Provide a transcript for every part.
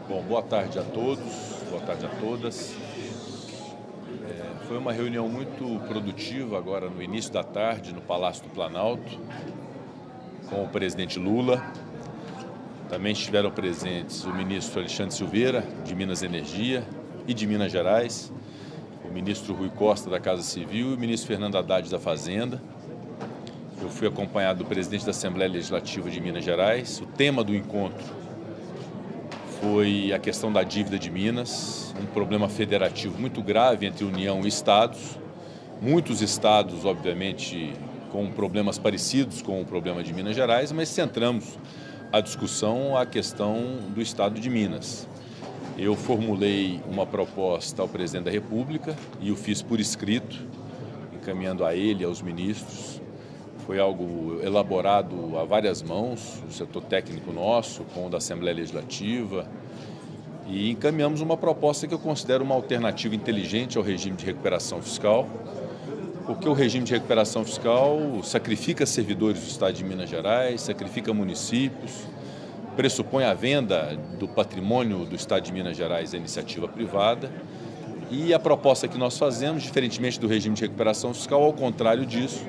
Bom, boa tarde a todos, boa tarde a todas. Foi uma reunião muito produtiva agora no início da tarde no Palácio do Planalto, com o presidente Lula. Também estiveram presentes o ministro Alexandre Silveira, de Minas e Energia e de Minas Gerais, o ministro Rui Costa, da Casa Civil, e o ministro Fernando Haddad, da Fazenda. Eu fui acompanhado do presidente da Assembleia Legislativa de Minas Gerais. O tema do encontro foi a questão da dívida de Minas, um problema federativo muito grave entre União e Estados. Muitos estados, obviamente, com problemas parecidos com o problema de Minas Gerais, mas centramos a discussão à questão do Estado de Minas. Eu formulei uma proposta ao presidente da República e o fiz por escrito, encaminhando a ele e aos ministros. Foi algo elaborado a várias mãos, o setor técnico nosso, com o da Assembleia Legislativa, e encaminhamos uma proposta que eu considero uma alternativa inteligente ao regime de recuperação fiscal, porque o regime de recuperação fiscal sacrifica servidores do Estado de Minas Gerais, sacrifica municípios, pressupõe a venda do patrimônio do Estado de Minas Gerais à iniciativa privada, e a proposta que nós fazemos, diferentemente do regime de recuperação fiscal, ao contrário disso,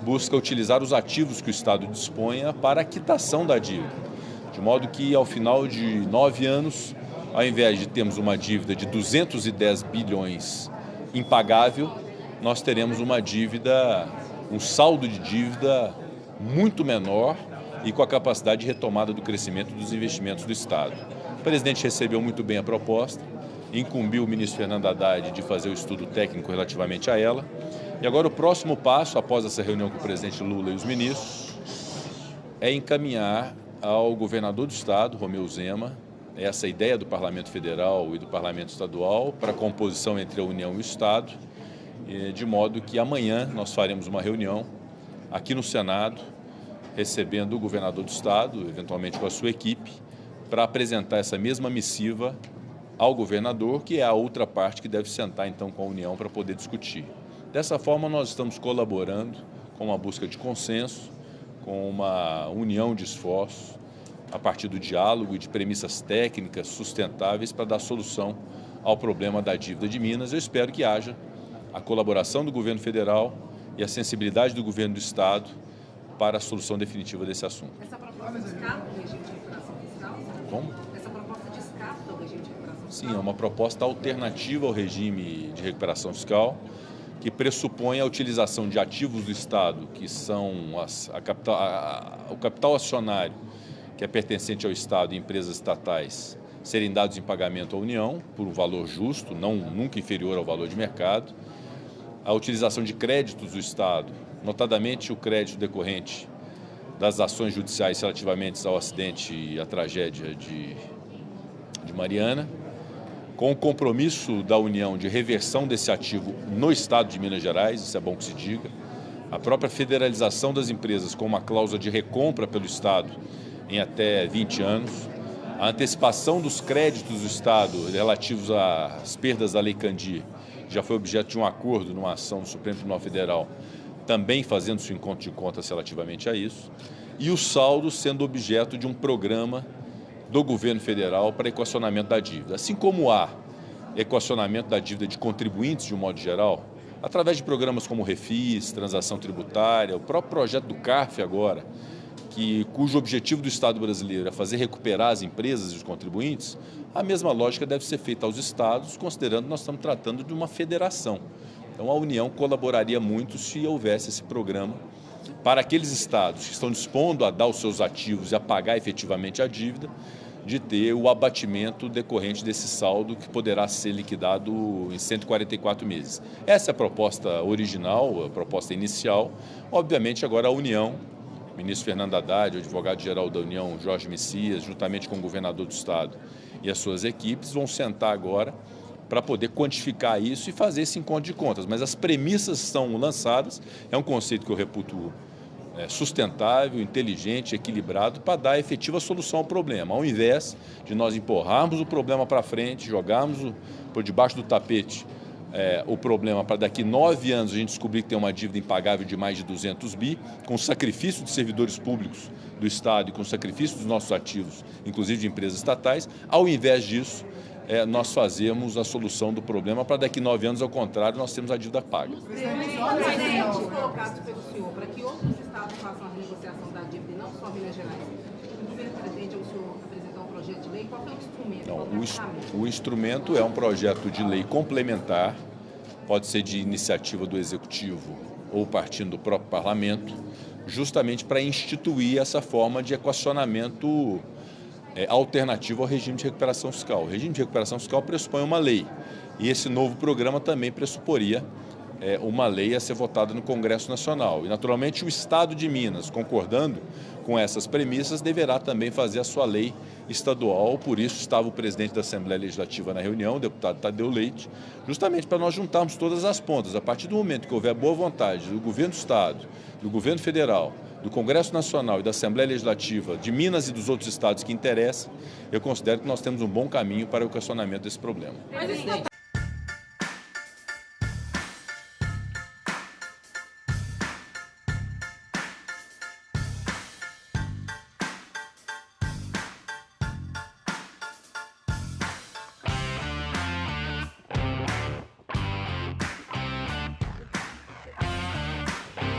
busca utilizar os ativos que o Estado disponha para a quitação da dívida, de modo que ao final de 9 anos, ao invés de termos uma dívida de 210 bilhões impagável, nós teremos uma dívida, um saldo de dívida muito menor e com a capacidade de retomada do crescimento dos investimentos do Estado. O presidente recebeu muito bem a proposta, incumbiu o ministro Fernando Haddad de fazer o estudo técnico relativamente a ela. E agora o próximo passo, após essa reunião com o presidente Lula e os ministros, é encaminhar ao governador do Estado, Romeu Zema, essa ideia do Parlamento Federal e do Parlamento Estadual para a composição entre a União e o Estado, de modo que amanhã nós faremos uma reunião aqui no Senado, recebendo o governador do Estado, eventualmente com a sua equipe, para apresentar essa mesma missiva ao governador, que é a outra parte que deve sentar então com a União para poder discutir. Dessa forma, nós estamos colaborando com uma busca de consenso, com uma união de esforços, a partir do diálogo e de premissas técnicas sustentáveis para dar solução ao problema da dívida de Minas. Eu espero que haja a colaboração do governo federal e a sensibilidade do governo do Estado para a solução definitiva desse assunto. Essa proposta descarta o regime de recuperação fiscal? Como? Essa proposta descarta o regime de recuperação fiscal? Sim, é uma proposta alternativa ao regime de recuperação fiscal, que pressupõe a utilização de ativos do Estado, que são o capital acionário, que é pertencente ao Estado e empresas estatais, serem dados em pagamento à União por um valor justo, nunca inferior ao valor de mercado, a utilização de créditos do Estado, notadamente o crédito decorrente das ações judiciais relativamente ao acidente e à tragédia de Mariana, com o compromisso da União de reversão desse ativo no Estado de Minas Gerais, isso é bom que se diga, a própria federalização das empresas com uma cláusula de recompra pelo Estado em até 20 anos, a antecipação dos créditos do Estado relativos às perdas da Lei Candir, que já foi objeto de um acordo numa ação do Supremo Tribunal Federal, também fazendo-se um encontro de contas relativamente a isso, e o saldo sendo objeto de um programa do governo federal para equacionamento da dívida. Assim como há equacionamento da dívida de contribuintes de um modo geral, através de programas como o Refis, Transação Tributária, o próprio projeto do CARF agora, cujo objetivo do Estado brasileiro é fazer recuperar as empresas e os contribuintes, a mesma lógica deve ser feita aos estados, considerando que nós estamos tratando de uma federação. Então a União colaboraria muito se houvesse esse programa para aqueles estados que estão dispondo a dar os seus ativos e a pagar efetivamente a dívida, de ter o abatimento decorrente desse saldo que poderá ser liquidado em 144 meses. Essa é a proposta original, a proposta inicial. Obviamente agora a União, o ministro Fernando Haddad, o advogado-geral da União, Jorge Messias, juntamente com o governador do Estado e as suas equipes, vão sentar agora para poder quantificar isso e fazer esse encontro de contas. Mas as premissas são lançadas, é um conceito que eu reputo sustentável, inteligente, equilibrado, para dar efetiva solução ao problema, ao invés de nós empurrarmos o problema para frente, jogarmos por debaixo do tapete o problema para daqui 9 anos a gente descobrir que tem uma dívida impagável de mais de 200 bi, com sacrifício de servidores públicos do Estado e com sacrifício dos nossos ativos, inclusive de empresas estatais. Ao invés disso, nós fazemos a solução do problema para daqui 9 anos, ao contrário, nós temos a dívida paga. Colocados pelo senhor para que outros estados façam a renegociação da dívida e não só Minas Gerais. O governo pretende ao senhor apresentar um projeto de lei? Qual é o instrumento? Não, o instrumento é um projeto de lei complementar, pode ser de iniciativa do Executivo ou partindo do próprio Parlamento, justamente para instituir essa forma de equacionamento alternativo ao regime de recuperação fiscal. O regime de recuperação fiscal pressupõe uma lei e esse novo programa também pressuporia uma lei a ser votada no Congresso Nacional. E, naturalmente, o Estado de Minas, concordando com essas premissas, deverá também fazer a sua lei estadual. Por isso estava o presidente da Assembleia Legislativa na reunião, o deputado Tadeu Leite, justamente para nós juntarmos todas as pontas. A partir do momento que houver boa vontade do governo do Estado, do governo federal, do Congresso Nacional e da Assembleia Legislativa de Minas e dos outros estados que interessam, eu considero que nós temos um bom caminho para o equacionamento desse problema.